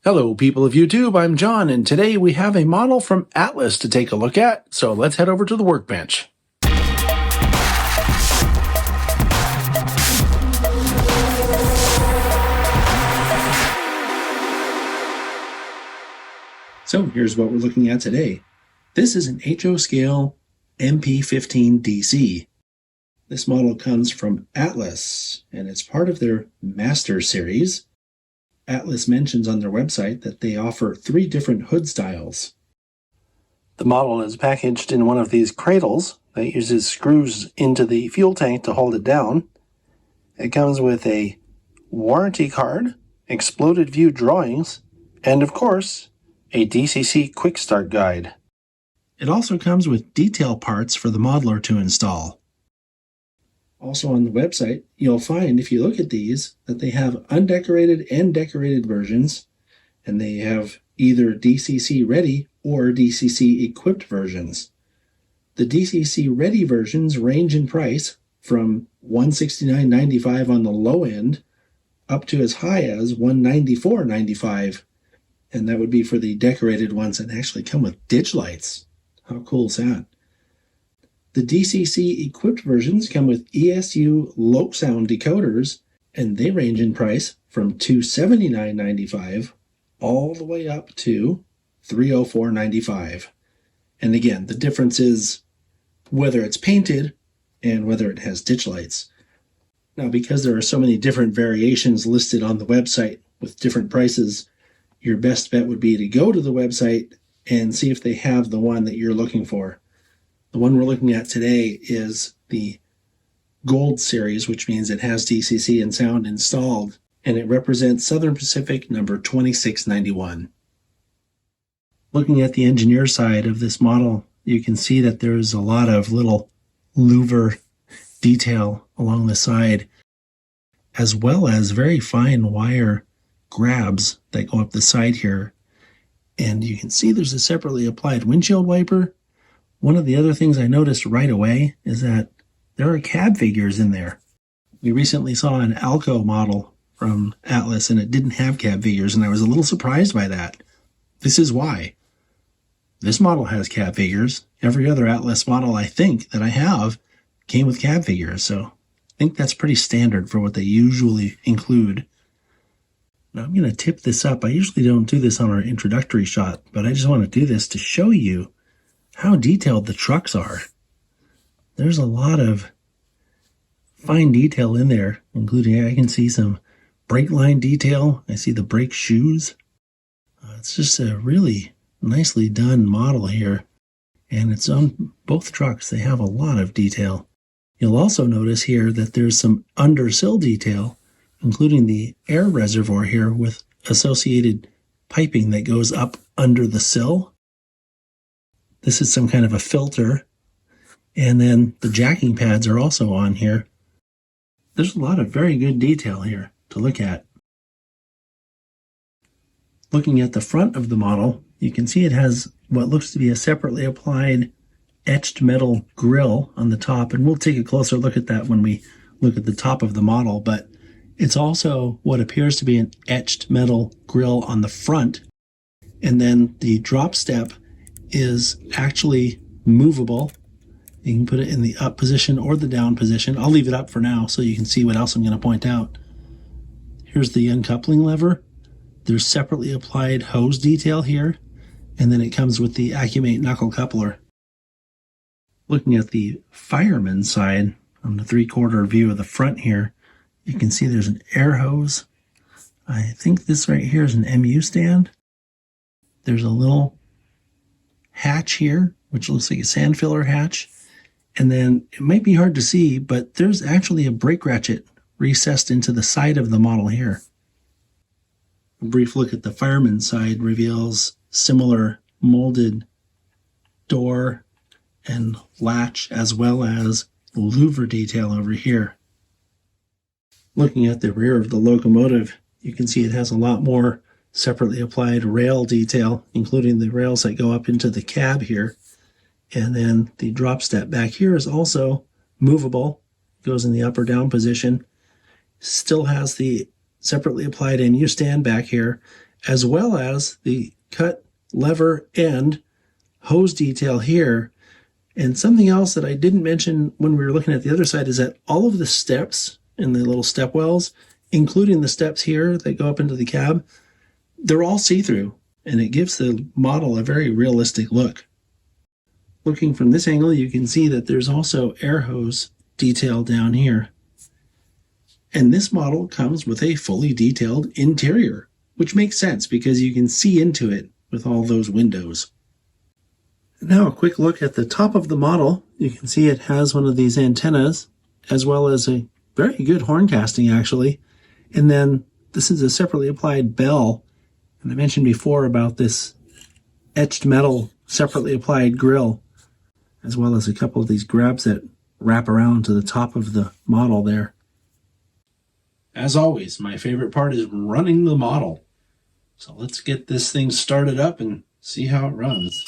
Hello people of YouTube, I'm John, and today we have a model from Atlas to take a look at, so let's head over to the workbench. So here's what we're looking at today. This is an HO scale MP15DC. This model comes from Atlas, and it's part of their Master series. Atlas mentions on their website that they offer 3 different hood styles. The model is packaged in one of these cradles that uses screws into the fuel tank to hold it down. It comes with a warranty card, exploded view drawings, and of course, a DCC quick start guide. It also comes with detail parts for the modeler to install. Also on the website, you'll find, if you look at these, that they have undecorated and decorated versions, and they have either DCC ready or DCC equipped versions. The DCC ready versions range in price from $169.95 on the low end up to as high as $194.95, and that would be for the decorated ones that actually come with ditch lights. How cool is that? The DCC equipped versions come with ESU low sound decoders, and they range in price from $279.95 all the way up to $304.95. And again, the difference is whether it's painted and whether it has ditch lights. Now, because there are so many different variations listed on the website with different prices, your best bet would be to go to the website and see if they have the one that you're looking for. The one we're looking at today is the Gold Series, which means it has DCC and sound installed, and it represents Southern Pacific number 2691. Looking at the engineer side of this model, you can see that there's a lot of little louver detail along the side, as well as very fine wire grabs that go up the side here. And you can see there's a separately applied windshield wiper. One of the other things I noticed right away is that there are cab figures in there. We recently saw an Alco model from Atlas and it didn't have cab figures, and I was a little surprised by that. This is why. This model has cab figures. Every other Atlas model I think that I have came with cab figures, so I think that's pretty standard for what they usually include. Now I'm going to tip this up. I usually don't do this on our introductory shot, but I just want to do this to show you how detailed the trucks are. There's a lot of fine detail in there, including I can see some brake line detail. I see the brake shoes. It's just a really nicely done model here, and it's on both trucks. They have a lot of detail. You'll also notice here that there's some undersill detail, including the air reservoir here with associated piping that goes up under the sill. This is some kind of a filter, and then the jacking pads are also on here. There's a lot of very good detail here to look at. Looking at the front of the model, you can see it has what looks to be a separately applied etched metal grille on the top, and we'll take a closer look at that when we look at the top of the model, but it's also what appears to be an etched metal grille on the front, and then the drop step is actually movable. You can put it in the up position or the down position. I'll leave it up for now so you can see what else I'm going to point out. Here's the uncoupling lever. There's separately applied hose detail here, and then it comes with the Accumate knuckle coupler. Looking at the fireman side on the 3/4 view of the front here, you can see there's an air hose. I think this right here is an MU stand. There's a little hatch here, which looks like a sand filler hatch. And then it might be hard to see, but there's actually a brake ratchet recessed into the side of the model here. A brief look at the fireman side reveals similar molded door and latch, as well as louver detail over here. Looking at the rear of the locomotive, you can see it has a lot more separately applied rail detail, including the rails that go up into the cab here. And then the drop step back here is also movable, goes in the up or down position, still has the separately applied MU stand back here, as well as the cut, lever, and hose detail here. And something else that I didn't mention when we were looking at the other side is that all of the steps in the little step wells, including the steps here that go up into the cab, they're all see-through, and it gives the model a very realistic look. Looking from this angle, you can see that there's also air hose detail down here. And this model comes with a fully detailed interior, which makes sense because you can see into it with all those windows. Now a quick look at the top of the model. You can see it has one of these antennas, as well as a very good horn casting actually. And then this is a separately applied bell. And I mentioned before about this etched metal separately applied grill, as well as a couple of these grabs that wrap around to the top of the model there. As always, my favorite part is running the model. So let's get this thing started up and see how it runs.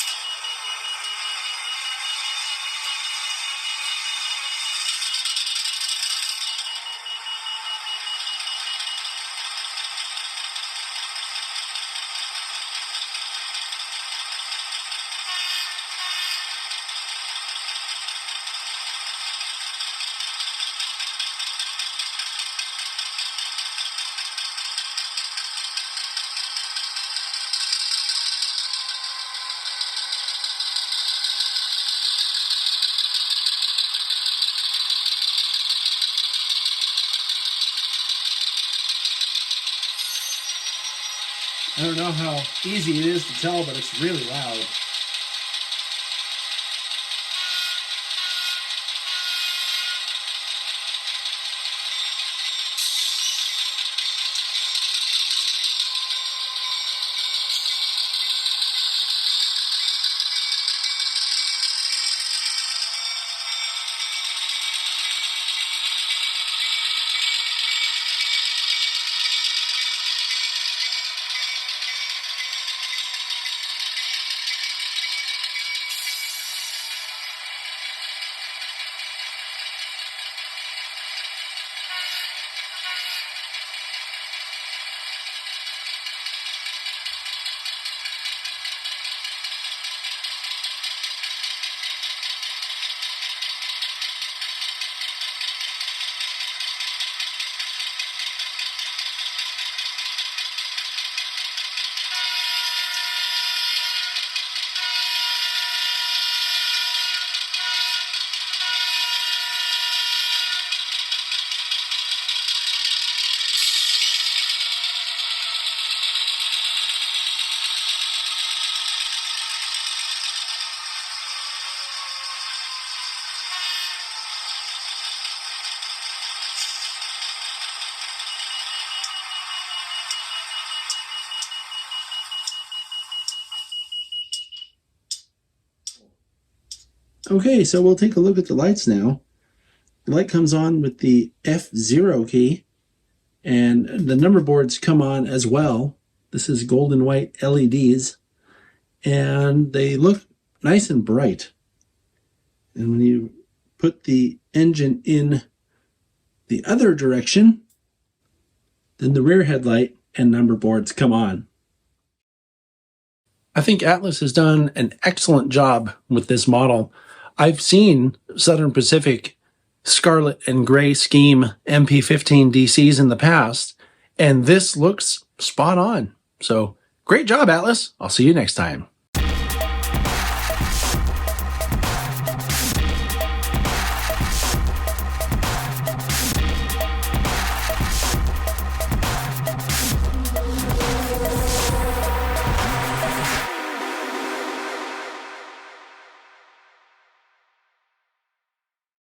I don't know how easy it is to tell, but it's really loud. Okay, so we'll take a look at the lights now. The light comes on with the F0 key, and the number boards come on as well. This is gold and white LEDs, and they look nice and bright. And when you put the engine in the other direction, then the rear headlight and number boards come on. I think Atlas has done an excellent job with this model. I've seen Southern Pacific scarlet and gray scheme MP15DCs in the past, and this looks spot on. So great job, Atlas. I'll see you next time.